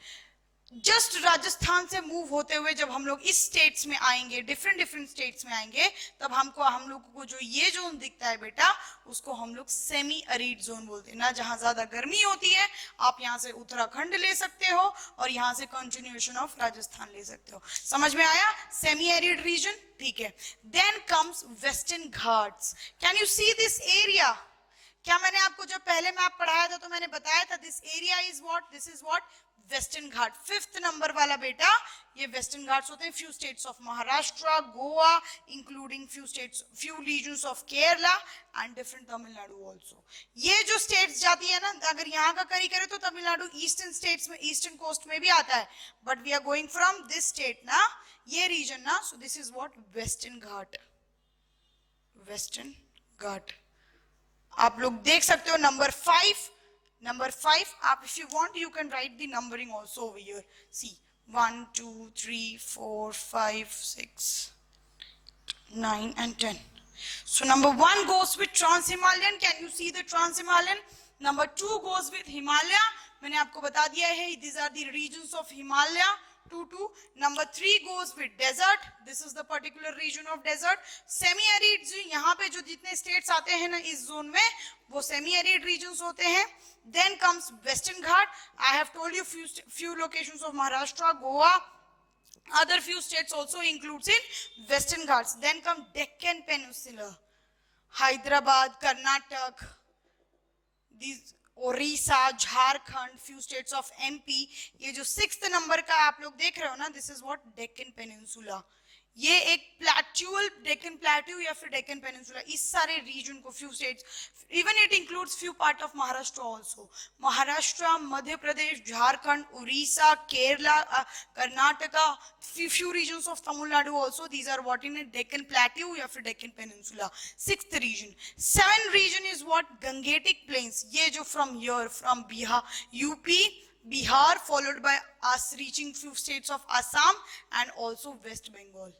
A: जस्ट राजस्थान से मूव होते हुए जब हम लोग इस स्टेट्स में आएंगे, डिफरेंट स्टेट्स में आएंगे, तब हम लोग को जो ये जोन दिखता है बेटा, उसको हम लोग सेमी अरीड जोन बोलते हैं ना, जहां ज्यादा गर्मी होती है. आप यहाँ से उत्तराखंड ले सकते हो और यहाँ से कंटिन्यूएशन ऑफ राजस्थान ले सकते हो. समझ में आया? Semi arid region. ठीक है. Then comes Western Ghats. Can you see this area? क्या मैंने आपको जब पहले मैप पढ़ाया था तो मैंने बताया था this area is what? This is what? Western Ghat. 5th number वाला बेटा, ये वेस्टर्न घाट्स होते हैं. Few states of Maharashtra, Goa, including few regions of Kerala and different Tamil Nadu also. ये जो स्टेट्स जाती है ना, अगर यहाँ का करी करे तो तमिलनाडु ईस्टर्न स्टेट्स में, ईस्टर्न कोस्ट में भी आता है, but we are going from this state ना, ये रीजन ना, सो this is what? Western Ghat. Western घाट आप लोग देख सकते हो. नंबर 5, आप if you want you can write the numbering also over here. See, 1 2 3 4 5 6 9 and 10. So number 1 goes with Trans Himalayan. Can you see the Trans Himalayan? Number 2 goes with Himalaya. मैंने आपको बता दिया है, these are the regions of Himalaya. 2. Number 3 goes with desert. This is the particular region of desert. Semi-arid, यहाँ पे जो जितने states आते हैं ना इस zone में, वो semi-arid regions होते हैं. Then comes Western Ghat. I have told you few locations of Maharashtra, Goa, other few states also includes in Western Ghats. Then come Deccan Peninsula, Hyderabad, Karnataka, these Odisha, Jharkhand, few states of MP. ये जो 6th नंबर का आप लोग देख रहे हो ना, this is what? Deccan peninsula. ये एक प्लेट्यूअल, डेक्कन प्लेट्यू या फिर डेक्कन पेनिनसुला, इस सारे रीजन को few states, even it includes few part of Maharashtra also. Maharashtra, Madhya Pradesh, Jharkhand, Orissa, Kerala, Karnataka, few regions of Tamil Nadu also. These are what in a Deccan Plateau या फिर Deccan Peninsula. 6th region. 7th region is what? Gangetic Plains. ये जो from here, from Bihar, UP, Bihar, followed by us reaching few states of Assam and also West Bengal.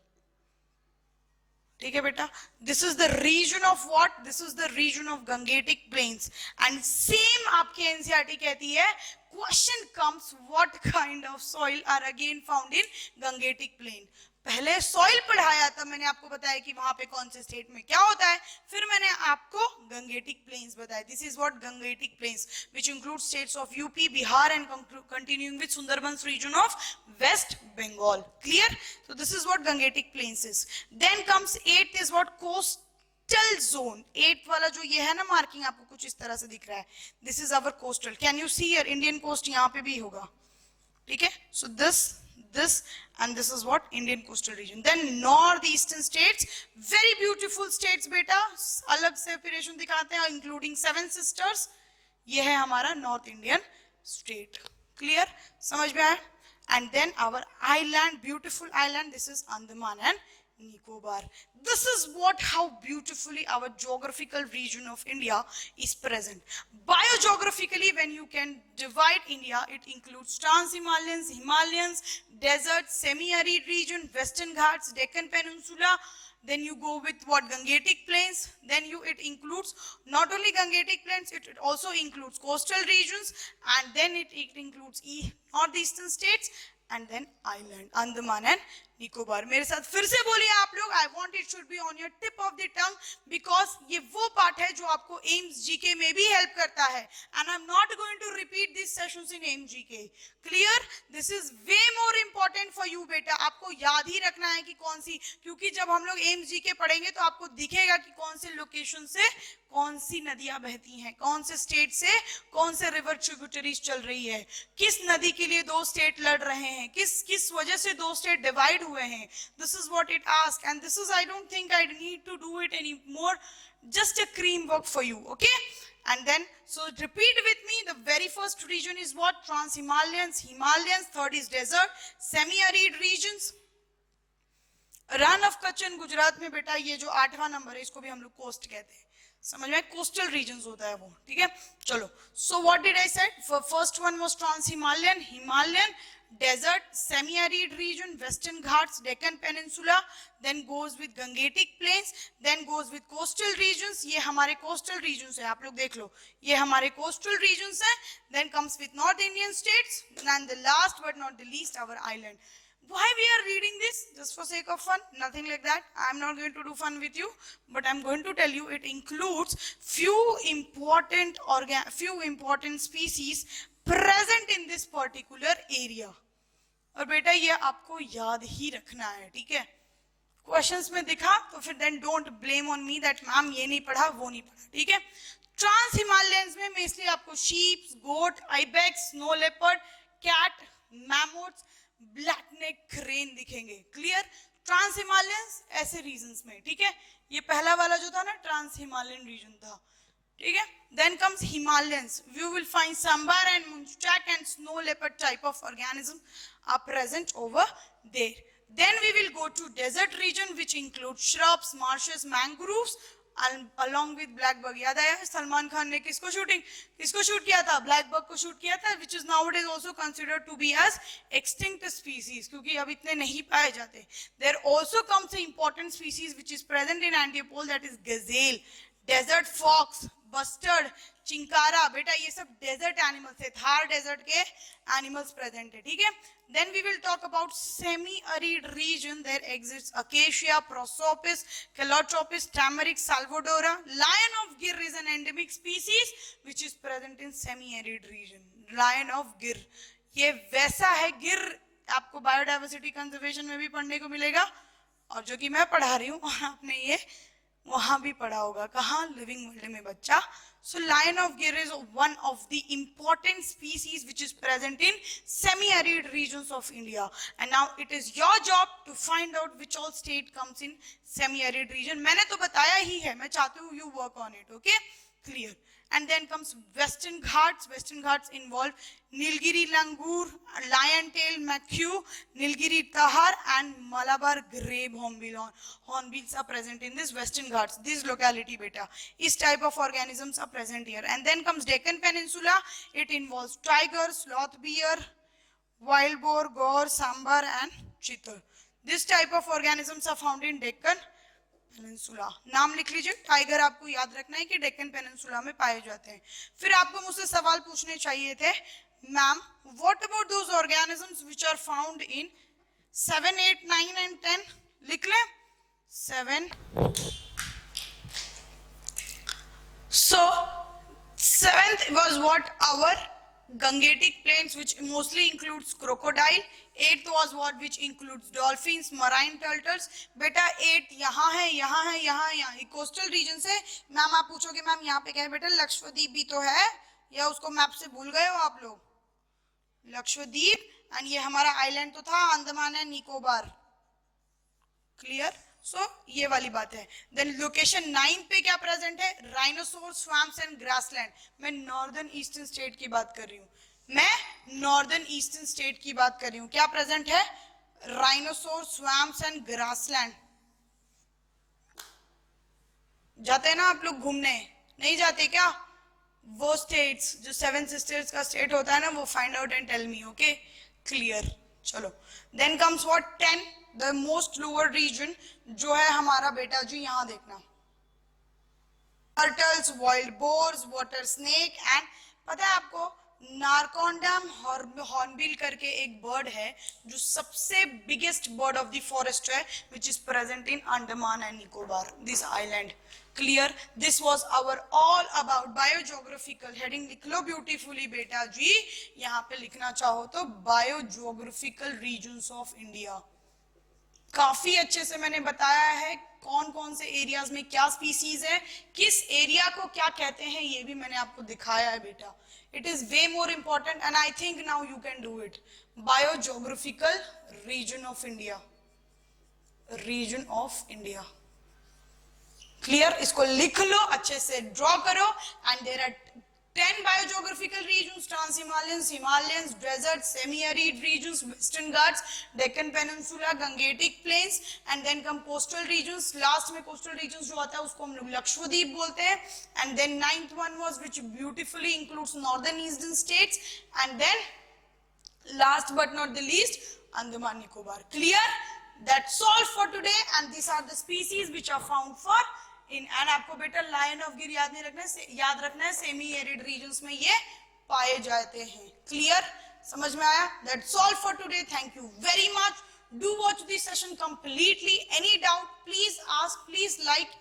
A: ठीक है बेटा? This is the region of what? This is the region of Gangetic Plains. And same आपके NCERT कहती है, question comes, what kind of soil are again found in Gangetic Plain? पहले सॉइल पढ़ाया था, मैंने आपको बताया कि वहां पे कौन से स्टेट में क्या होता है, फिर मैंने आपको गंगेटिक प्लेन्स बताया. This is what? Gangetic plains which include states of UP, Bihar and continuing with Sundarbans region of West Bengal. Clear? So this is what Gangetic plains is. Then comes 8th is what? Coastal zone. 8th वाला जो ये है ना मार्किंग, आपको कुछ इस तरह से दिख रहा है, this is our coastal. Can you see here? Indian coast यहाँ पे भी होगा. ठीक है? सो this and this is what? Indian coastal region. Then northeastern states, very beautiful states बेटा, अलग separation दिखाते हैं, including 7 sisters. ये है हमारा नॉर्थ इंडियन स्टेट. क्लियर? समझ में आया? And then our island, beautiful island, this is Andaman and Nicobar. This is what, how beautifully our geographical region of India is present. Biogeographically, when you can divide India, it includes Trans-Himalayans, Himalayans, desert, semi-arid region, Western Ghats, Deccan Peninsula, then you go with what, Gangetic Plains, then it includes not only Gangetic Plains, it also includes coastal regions, and then it includes northeastern states, and then island Andaman and Nicobar. मेरे साथ फिर से बोलिए आप लोग, I want it should be on your tip of the tongue, because ये वो पार्ट है जो आपको एम्स जीके में भी हेल्प करता है, and I'm not going to repeat these sessions in AIIMS GK. Clear? This is way more important for you बेटा. आपको याद ही रखना है कि कौन सी, क्योंकि जब हम लोग एम्स जीके पढ़ेंगे तो आपको दिखेगा कि कौन से लोकेशन से कौन सी नदियां बहती हैं, कौन से स्टेट से कौन से रिवर ट्रिब्यूटरीज चल रही है, किस नदी के लिए दो स्टेट लड़ रहे हैं, किस वजह से दो स्टेट डिवाइड हुए हैं. This is what it ask, and this is, I don't think I need to do it any more, just a cream work for you. Okay, and then so repeat with me. The very first region is what? Trans-Himalayans, Himalayans. Third is desert, semi-arid regions. Rann of Kutch in Gujarat में बेटा ये जो 8वां नंबर है इसको भी हम लोग कोस्ट कहते हैं, समझ में, कोस्टल रीजन्स होता है वो, ठीक है. चलो, so what did I said? First one was trans Himalayan, Himalayan, desert, semi-arid region, western ghats, Deccan peninsula, then goes with Gangetic plains, then goes with coastal regions. ये हमारे coastal regions है, आप लोग देख लो, ये हमारे coastal regions है. Then comes with North Indian states, and the last but not the least our island. Why we are reading this? Just for sake of fun? Nothing like that. I am not going to do fun with you, but I am going to tell you it includes few important species present in this particular area. और बेटा ये आपको याद ही रखना है, ठीक है. क्वेश्चंस में दिखा तो फिर then don't blame on me that ma'am ये नहीं पढ़ा वो नहीं पढ़ा, ठीक है. ट्रांस हिमालयंस में मेनली आपको sheep, goat, ibex, snow leopard, cat, mammoths, black neck crane दिखेंगे. क्लियर? ट्रांस हिमालयंस ऐसे रीजन्स में, ठीक है. ये पहला वाला जो था ना ट्रांस हिमालयन रीजन था, ठीक है. Then comes Himalayans. You will find sambar and muntjac and snow leopard type of organisms are present over there. Then we will go to desert region, which includes shrubs, marshes, mangroves, and along with black bug. याद आया सलमान खान ने किसको शूट किया था? ब्लैक बग को शूट किया था, which is nowadays also considered to be as extinct species, क्योंकि अब इतने नहीं पाए जाते. There also comes an important species which is present in Antipole, that is gazelle, desert fox, bustard, chinkara. बेटा ये सब डेजर्ट एनिमल्स है, थार डेजर्ट के एनिमल्स प्रेजेंट है, ठीक है. Then we will talk about semi arid region. There exists acacia, prosopis, calotropis, tamarix, salvadora. Lion of Gir is an endemic species which is present in semi arid region. Lion of Gir ये वैसा है, गिर आपको बायोडाइवर्सिटी कंजर्वेशन में भी पढ़ने को मिलेगा, और जो कि मैं पढ़ा रही हूँ आपने ये वहां भी पढ़ा होगा. कहाँ? लिविंग वर्ल्ड में बच्चा. So lion of Gir is one of the important species which is present in semi-arid regions of India. And now it is your job to find out which all state comes in semi-arid region. मैंने तो बताया ही है, मैं चाहती हूँ you work on it, okay? Clear. And then comes Western Ghats. Western Ghats involve Nilgiri Langur, Lion Tail Macaque, Nilgiri Tahar, and Malabar Grey Hornbill. Hornbills are present in this Western Ghats. This locality, beta. This type of organisms are present here. And then comes Deccan Peninsula. It involves tiger, sloth bear, wild boar, gaur, sambar, and chitta. This type of organisms are found in Deccan peninsula. नाम लिख लीजिए. टाइगर आपको याद रखना है कि डेक्कन पेनिनसुला में पाए जाते हैं. फिर आपको मुझसे सवाल पूछने चाहिए थे, ma'am what about those organisms which are found in 7, 8, 9 and 10. लिख लें 7. So 7th was what? Our Gangetic plains, which mostly includes crocodile. 8th was what? Which includes dolphins, marine turtles. बेटा 8 यहाँ है, यहाँ है, यहाँ है, यहाँ. कोस्टल रीजन से मैम आप पूछोगे मैम यहाँ पे क्या है? बेटा लक्षद्वीप भी तो है, या उसको मैप से भूल गए हो आप लोग? लक्षद्वीप, एंड ये हमारा आइलैंड तो था अंडमान एंड निकोबार. क्लियर? सो ये वाली बात है. देन लोकेशन 9 पे क्या प्रेजेंट है? Rhinoceros, swamps and grassland. मैं नॉर्दर्न ईस्टर्न स्टेट की बात कर रही हूँ, मैं नॉर्दर्न ईस्टर्न स्टेट की बात कर रही हूँ. क्या प्रेजेंट है? Rhinoceros, swamps and grassland. जाते हैं ना आप लोग घूमने? नहीं जाते क्या? वो स्टेट्स जो 7 सिस्टर्स का स्टेट होता है ना, वो find out and tell me. Okay, clear. चलो then comes what 10 the most lower region जो है हमारा बेटा जी, यहाँ देखना, turtles, wild boars, water snake and पता है आपको नारकोंडम हॉर्नबिल करके एक बर्ड है जो सबसे biggest bird of the forest है, which is present in Andaman and Nicobar this island. Clear? This was our all about biogeographical heading. लिख लो ब्यूटीफुली बेटा जी, यहाँ पे लिखना चाहो तो बायोजियोग्राफिकल रीजन्स ऑफ इंडिया. काफी अच्छे से मैंने बताया है कौन कौन से एरियाज में क्या स्पीसीज है, किस एरिया को क्या कहते हैं, ये भी मैंने आपको दिखाया है बेटा. It is way more important and I think now you can do it. Biogeographical region of India, region of India. Clear? इसको लिख लो, अच्छे से ड्रॉ करो. And there are 10 biogeographical regions: Trans-Himalayans, Himalayans, deserts, semi-arid regions, Western Ghats, Deccan Peninsula, Gangetic Plains, and then come coastal regions. Last में coastal regions जो आता है उसको हम लोग लक्षद्वीप बोलते हैं. And then 9th one was which beautifully includes northern eastern states. And then last but not the least, Andaman Nicobar. Clear? That's all for today. And these are the species which are found for in. And आपको बेटा लायन ऑफ गिर याद नहीं रखना है, याद रखना है सेमी एरिड रीजन्स में ये पाए जाते हैं. क्लियर? समझ में आया? That's all for today. Thank you very much. Do watch this session completely. Any doubt please ask, please like.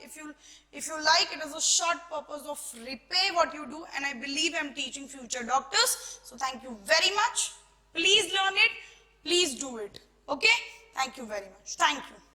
A: if you like, it is a short purpose of repay what you do, and I believe I'm teaching future doctors. So thank you very much. Please learn it, please do it. Okay, thank you very much. Thank you.